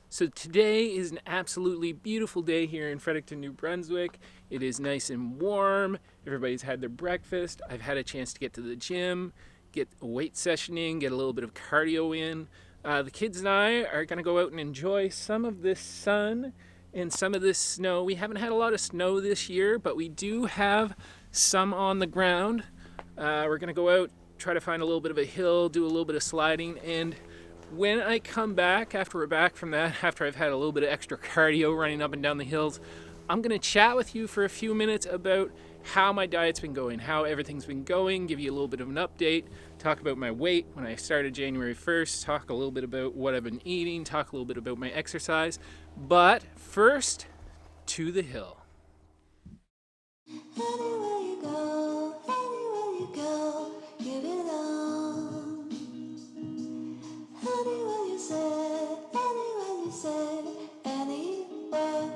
So today is an absolutely beautiful day here in Fredericton, New Brunswick. It is nice and warm. Everybody's had their breakfast. I've had a chance to get to the gym, get a weight session in, get a little bit of cardio in. The kids and I are going to go out and enjoy some of this sun and some of this snow. We haven't had a lot of snow this year, but we do have some on the ground. We're going to go out, try to find a little bit of a hill, do a little bit of sliding, and when I come back, after we're back from that, after I've had a little bit of extra cardio running up and down the hills, I'm going to chat with you for a few minutes about how my diet's been going, how everything's been going, give you a little bit of an update, talk about my weight when I started January 1st, talk a little bit about what I've been eating, talk a little bit about my exercise. But first, to the hill. Anywhere you go, give it on. Anywhere you say, anywhere.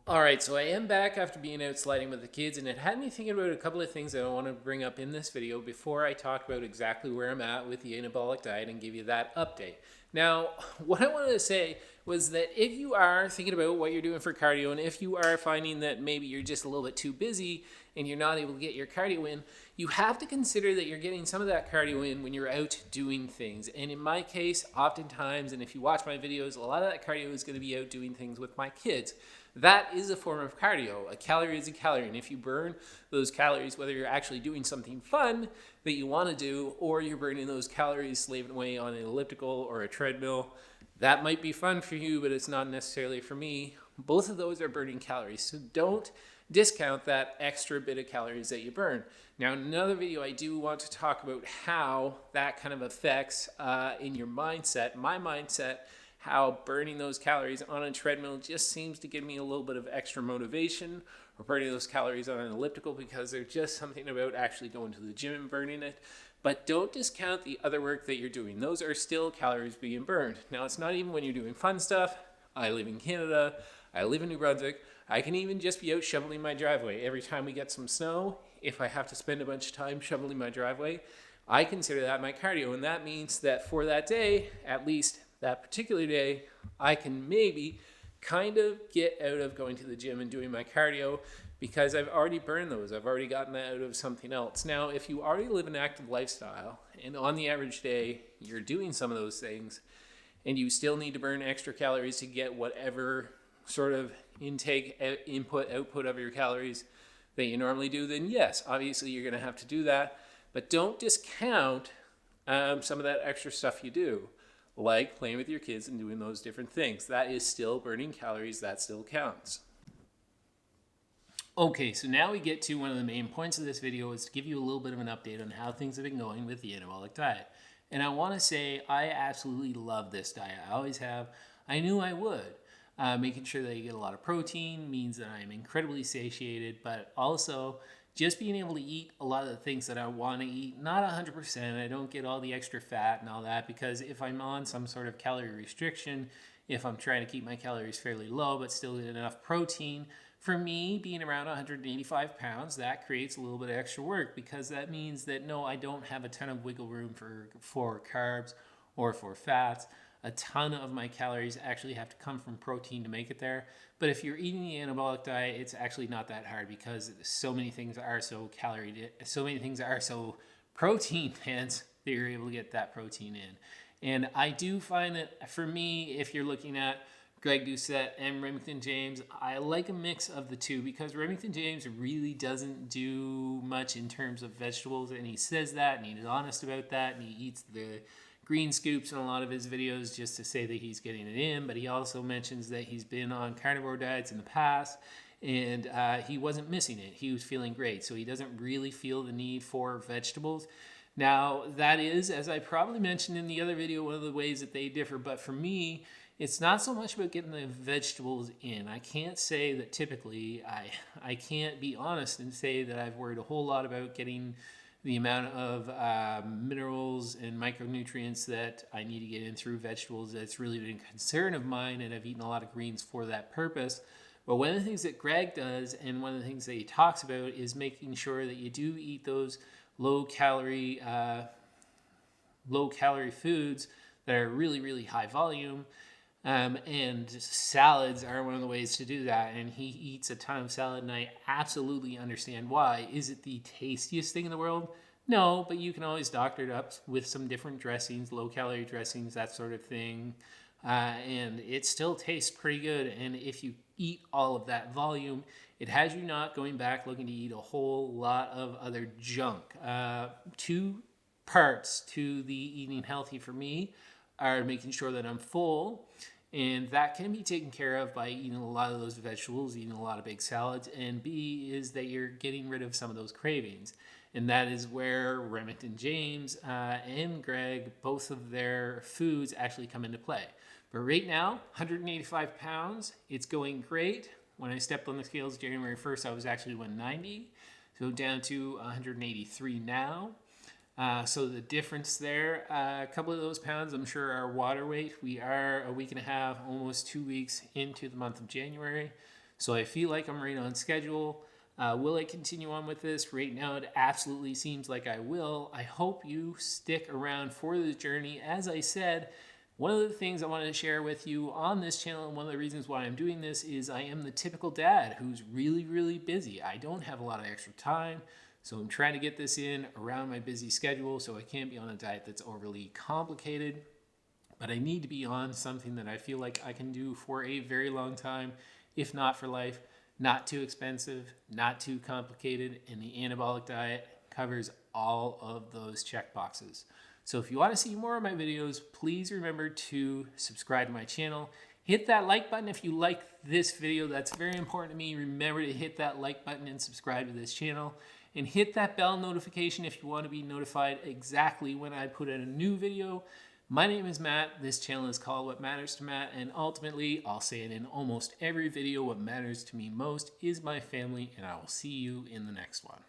All right, so I am back after being out sliding with the kids, and it had me thinking about a couple of things that I want to bring up in this video before I talk about exactly where I'm at with the anabolic diet and give you that update. Now, what I wanted to say was that if you are thinking about what you're doing for cardio, and if you are finding that maybe you're just a little bit too busy and you're not able to get your cardio in, you have to consider that you're getting some of that cardio in when you're out doing things. And in my case, oftentimes, and if you watch my videos, a lot of that cardio is going to be out doing things with my kids. That is a form of cardio. A calorie is a calorie. And if you burn those calories, whether you're actually doing something fun that you want to do, or you're burning those calories slaving away on an elliptical or a treadmill, that might be fun for you, but it's not necessarily for me. Both of those are burning calories. So don't discount that extra bit of calories that you burn. Now, in another video, I do want to talk about how that kind of affects in your mindset. My mindset how burning those calories on a treadmill just seems to give me a little bit of extra motivation, or burning those calories on an elliptical, because there's just something about actually going to the gym and burning it. But don't discount the other work that you're doing. Those are still calories being burned. Now, it's not even when you're doing fun stuff. I live in Canada. I live in New Brunswick. I can even just be out shoveling my driveway. Every time we get some snow, if I have to spend a bunch of time shoveling my driveway, I consider that my cardio. And that means that for that day, at least that particular day, I can maybe kind of get out of going to the gym and doing my cardio, because I've already burned those. I've already gotten that out of something else. Now, if you already live an active lifestyle and on the average day you're doing some of those things and you still need to burn extra calories to get whatever sort of intake, input, output of your calories that you normally do, then yes, obviously you're going to have to do that. But don't discount some of that extra stuff you do, like playing with your kids and doing those different things. That is still burning calories. That still counts. Okay, so now we get to one of the main points of this video, is to give you a little bit of an update on how things have been going with the Anabolic Diet. And I want to say I absolutely love this diet. I always have. I knew I would. Making sure that you get a lot of protein means that I'm incredibly satiated, but also just being able to eat a lot of the things that I want to eat, not 100%. I don't get all the extra fat and all that, because if I'm on some sort of calorie restriction, if I'm trying to keep my calories fairly low but still get enough protein, for me, being around 185 pounds, that creates a little bit of extra work, because that means that no, I don't have a ton of wiggle room for carbs or for fats. A ton of my calories actually have to come from protein to make it there. But if you're eating the anabolic diet, it's actually not that hard, because so many things are so protein dense that you're able to get that protein in. And I do find that for me, if you're looking at Greg Doucette and Remington James, I like a mix of the two, because Remington James really doesn't do much in terms of vegetables, and he says that, and he's honest about that, and he eats the green scoops in a lot of his videos just to say that he's getting it in. But he also mentions that he's been on carnivore diets in the past, and he wasn't missing it. He was feeling great, so he doesn't really feel the need for vegetables. Now, that is, as I probably mentioned in the other video, one of the ways that they differ. But for me, it's not so much about getting the vegetables in. I can't say that typically, I can't be honest and say that I've worried a whole lot about getting the amount of minerals and micronutrients that I need to get in through vegetables. That's really been a concern of mine, and I've eaten a lot of greens for that purpose. But one of the things that Greg does, and one of the things that he talks about, is making sure that you do eat those low calorie foods that are really, really high volume. And salads are one of the ways to do that. And he eats a ton of salad, and I absolutely understand why. Is it the tastiest thing in the world? No, but you can always doctor it up with some different dressings, low-calorie dressings, that sort of thing. And it still tastes pretty good. And if you eat all of that volume, it has you not going back looking to eat a whole lot of other junk. Two parts to the eating healthy for me are making sure that I'm full, and that can be taken care of by eating a lot of those vegetables, eating a lot of big salads. And B is that you're getting rid of some of those cravings. And that is where Remington James and Greg, both of their foods actually come into play. But right now, 185 pounds, it's going great. When I stepped on the scales January 1st, I was actually 190. So down to 183 now. So the difference there, a couple of those pounds, I'm sure, are water weight. We are a week and a half, almost 2 weeks into the month of January. So I feel like I'm right on schedule. Will I continue on with this? Right now, it absolutely seems like I will. I hope you stick around for the journey. As I said, one of the things I wanted to share with you on this channel, and one of the reasons why I'm doing this, is I am the typical dad who's really, really busy. I don't have a lot of extra time. So I'm trying to get this in around my busy schedule, so I can't be on a diet that's overly complicated. But I need to be on something that I feel like I can do for a very long time, if not for life. Not too expensive, not too complicated, and the anabolic diet covers all of those check boxes. So if you want to see more of my videos, please remember to subscribe to my channel. Hit that like button if you like this video. That's very important to me. Remember to hit that like button and subscribe to this channel. And hit that bell notification if you want to be notified exactly when I put in a new video. My name is Matt. This channel is called What Matters to Matt, and ultimately, I'll say it in almost every video, what matters to me most is my family, and I will see you in the next one.